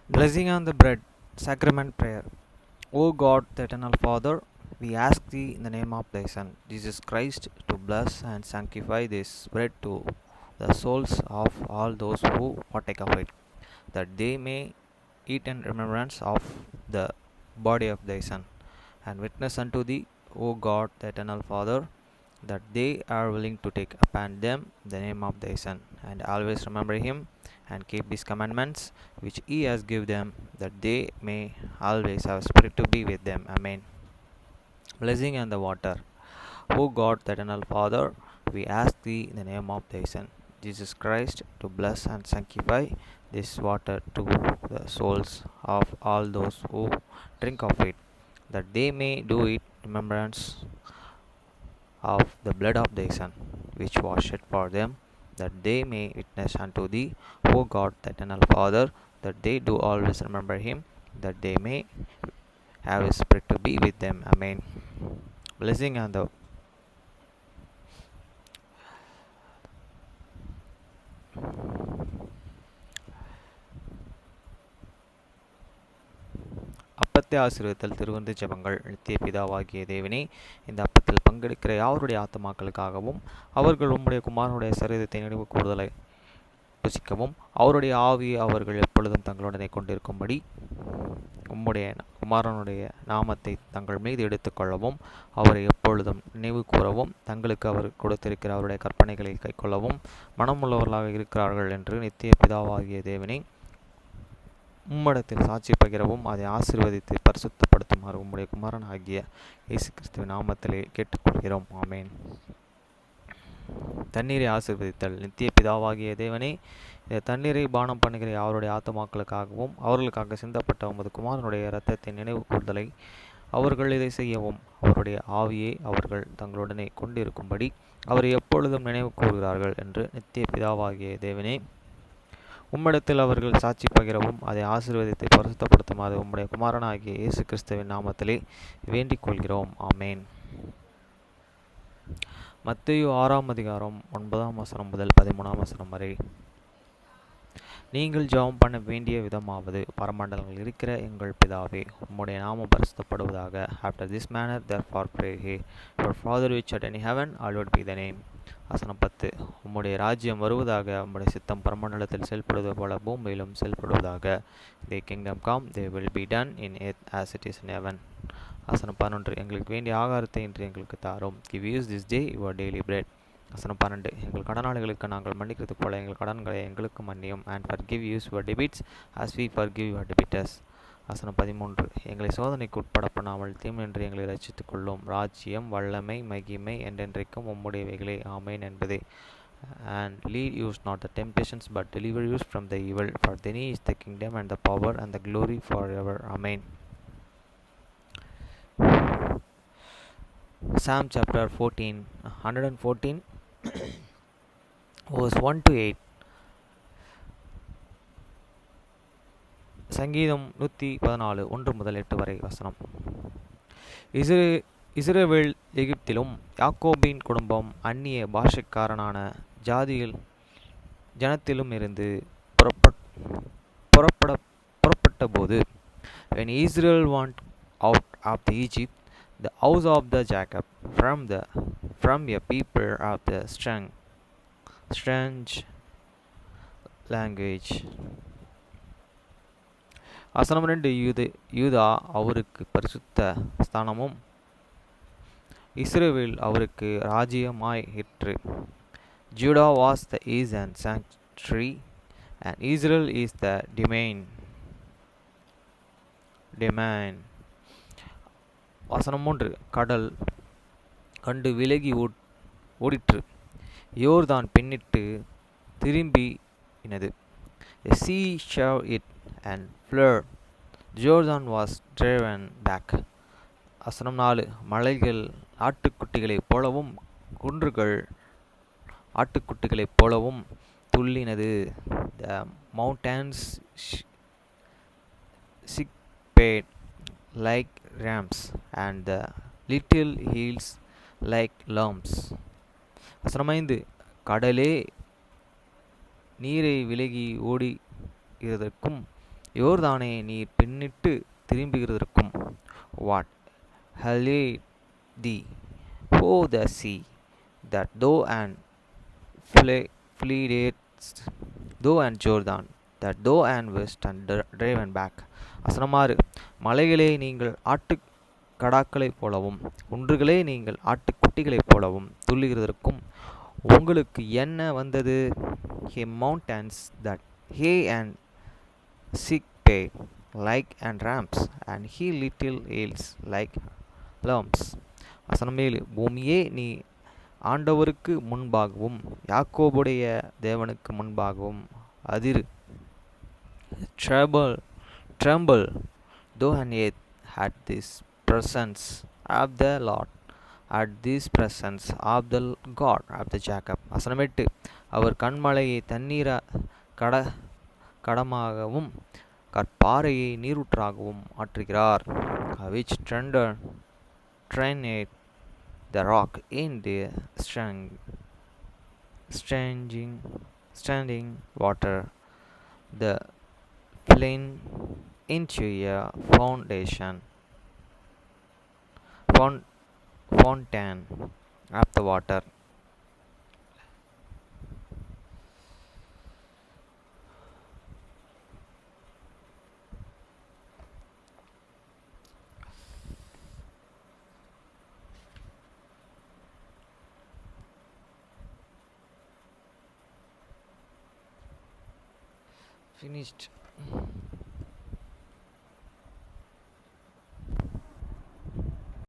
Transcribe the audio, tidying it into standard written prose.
Blessing on the bread, sacrament prayer. O God, the eternal Father, we ask thee in the name of thy Son, Jesus Christ, to bless and sanctify this bread to the souls of all those who partake of it, that they may eat in remembrance of the body of thy Son, and witness unto thee, O God, the eternal Father, that they are willing to take upon them the name of thy Son, and always remember him, and keep his commandments which he has given them, that they may always have spirit to be with them. Amen. Blessing and the water. O God, the eternal Father, we ask thee in the name of thy Son, Jesus Christ, to bless and sanctify this water to the souls of all those who drink of it, that they may do it in remembrance of the blood of thy Son, which was shed for them, that they may witness unto thee, O God, the eternal Father, that they do always remember him, that they may have his spirit to be with them. Amen. Blessing and the அப்பத்தை ஆசீர்வதித்தல் திருவந்து ஜெபங்கள். நித்திய பிதாவாகிய தேவனே, இந்த அப்பத்தில் பங்கெடுக்கிற யாவருடைய ஆத்துமாக்களுக்காகவும் அவர்கள் உம்முடைய குமாரனுடைய சரீரத்தை நினைவு கூறுதலை புசிக்கவும் அவருடைய ஆவியை அவர்கள் எப்பொழுதும் தங்களுடனே கொண்டிருக்கும்படி உம்முடைய குமாரனுடைய நாமத்தை தங்கள் மீது எடுத்துக்கொள்ளவும் அவரை எப்பொழுதும் நினைவு கூறவும் தங்களுக்கு அவர் கொடுத்திருக்கிற அவருடைய கற்பனைகளை கைக்கொள்ளவும் மனமுள்ளவர்களாக இருக்கிறார்கள் என்று நித்திய பிதாவாகிய தேவனே, உம்மிடத்தில் சாட்சி பகிரவும் அதை ஆசீர்வதித்து பரிசுத்தப்படுத்துமாறு உம்முடைய குமாரன் ஆகிய இயேசு கிறிஸ்துவின் நாமத்திலே கேட்டுக்கொள்கிறோம். ஆமேன். தண்ணீரை ஆசீர்வதித்தல். நித்திய பிதாவாகிய தேவனே, இந்த தண்ணீரை பானம் பண்ணுகிற அவருடைய ஆத்துமாக்களுக்காகவும் அவர்களுக்காக சிந்தப்பட்ட உமது குமாரனுடைய இரத்தத்தின் நினைவு கூர்தலை அவர்கள் இதை செய்யவும் அவருடைய ஆவியை அவர்கள் தங்களுடனே கொண்டிருக்கும்படி அவரை எப்பொழுதும் நினைவு கூறுகிறார்கள் என்று நித்திய பிதாவாகிய தேவனே, உம்மிடத்தில் அவர்கள் சாட்சி பகிரவும் அதை ஆசீர்வதித்து பரிசுத்தப்படுத்துமாறு உம்முடைய குமாரனாகிய இயேசு கிறிஸ்துவின் நாமத்திலே வேண்டிக் கொள்கிறோம். ஆமேன். மத்தேயு 6 அதிகாரம் 9 முதல் 13 வரை. நீங்கள் ஜெபம் பண்ண வேண்டிய விதமாவது, பரமண்டலங்கள் இருக்கிற எங்கள் பிதாவே, உம்முடைய நாமம் பரிசுத்தப்படுவதாக. After this manner therefore pray ye, Our Father which art in heaven, hallowed be thy name. வசனம் 10. உம்முடைய ராஜ்யம் வருவதாக, உம்முடைய சித்தம் பரமண்டலத்தில் செயல்படுவது போல பூமியிலும் செயல்படுவதாக. Thy kingdom come, thy will be done in earth as it is in heaven. வசனம் 11. எங்களுக்கு வேண்டிய ஆகாரத்தை இன்று எங்களுக்கு தாரும். Give us this day your daily bread. வசனம் 12. எங்கள் கடனாளிகளுக்கு நாங்கள் மன்னிக்கிறது போல எங்கள் கடன்களை எங்களுக்கு மன்னியும். And forgive us your debits as we forgive your debtors. வசனம் 13. எங்களை சோதனைக்கு உட்பட பண்ணாமல் தீமையின்றி எங்களை ரட்சித்துக் கொள்ளும். ராஜ்யம், வல்லமை, மகிமை என்றென்றைக்கும் உம்முடையவைகளே. ஆமேன் என்பதே. And lead us not the temptations, but deliver us from the evil. For thine is the kingdom and the power and the glory forever. Amen. Psalm chapter 14, 114, verse 1 to 8. சங்கீதம் 114 1 முதல் 8 வரை வசனம். இஸ்ரவேல் எகிப்திலும் யாக்கோபின் குடும்பம் அந்நிய பாஷைக்காரனான ஜனத்திலும் இருந்து புறப்பட்ட போது, when Israel went out of the Egypt, the house of the Jacob, from a people of the strange language. வசனம் 2. யூதா அவருக்கு பரிசுத்த ஸ்தானமும் இஸ்ரவேல் அவருக்கு ராஜ்யமாயிற்று. Judah was the east and sanctuary, and Israel is the domain. வசனம் 3. கடல் கண்டு விலகி ஓடிற்று, யோர்தான் பின்னிட்டு திரும்பினது. The sea saw it and fled, Jordan was driven back. வசனம் 4. மலைகள் ஆட்டுக்குட்டிகளைப் போலவும் குன்றுகள் ஆட்டுக்குட்டிகளைப் போலவும் துள்ளினது. The mountains sipped like rams, and the little hills like lambs. வசனம் 5. கடலே நீரை விலகி ஓடுகிறதற்கும் யோர்தானே நீர் பின்னிட்டு திரும்புகிறதற்கும், வாட் ஹலே தி ஓ த sea that thou and fleetest thou and Jordan that thou and west and driven back. வசனமாறு, மலைகளே நீங்கள் ஆட்டுக் கடாக்களைப் போலவும் குன்றுகளே நீங்கள் ஆட்டுக்குட்டிகளைப் போலவும் துள்ளுகிறதற்கும் உங்களுக்கு என்ன வந்தது? He mountains that hay and sick pay like and rams, and he little hills like lambs. வசனம் 7, பூமியே நீ ஆண்டவருக்கு முன்பாகவும் யாக்கோபுடைய தேவனுக்கு முன்பாகவும் அதிரு. Tremble, tremble, though and earth at this presence of the Lord, at this presence of the God of the Jacob. வசனம் 8, அவர் கண்மலையை தண்ணீர கட கடமாகவும் கற்பாறையை நீரூற்றாகவும் மாற்றுகிறார். which trained the rock in the standing water, the plain into a fountain of the water. Finished.